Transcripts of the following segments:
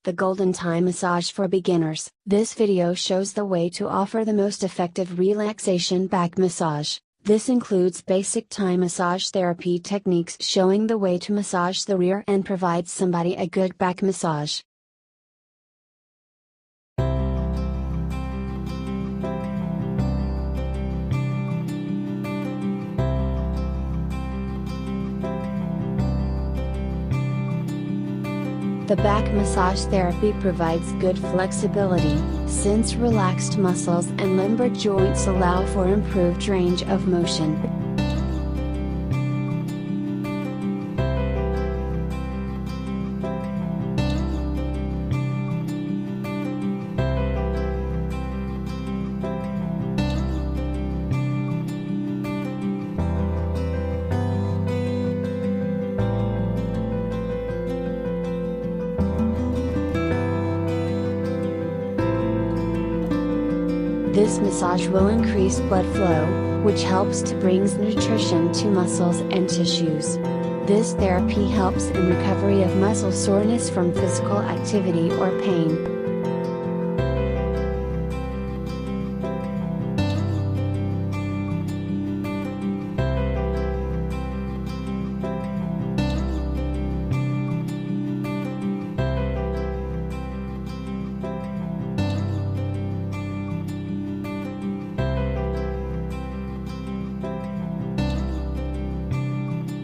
the golden Thai massage for beginners. This video shows the way to offer the most effective relaxation back massage. This includes basic Thai massage therapy techniques showing the way to massage the rear and provide somebody a good back massage. The back massage therapy provides good flexibility, since relaxed muscles and lumbar joints allow for improved range of motion. This massage will increase blood flow, which helps to bring nutrition to muscles and tissues. This therapy helps in recovery of muscle soreness from physical activity or pain.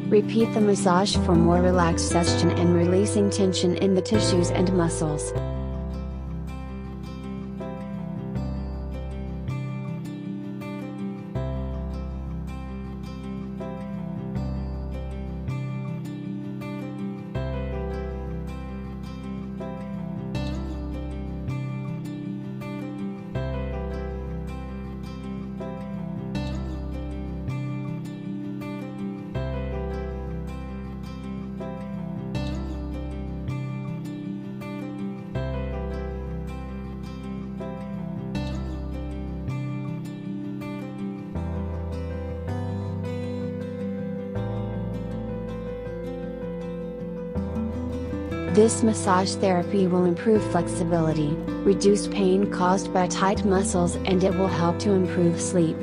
Repeat the massage for more relaxation and releasing tension in the tissues and muscles. This massage therapy will improve flexibility, reduce pain caused by tight muscles, and it will help to improve sleep.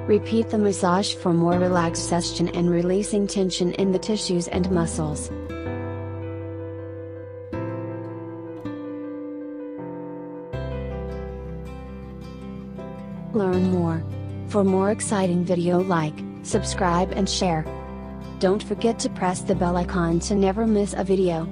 Repeat the massage for more relaxation and releasing tension in the tissues and muscles. Learn more. For more exciting video, like, subscribe and share. Don't forget to press the bell icon to never miss a video.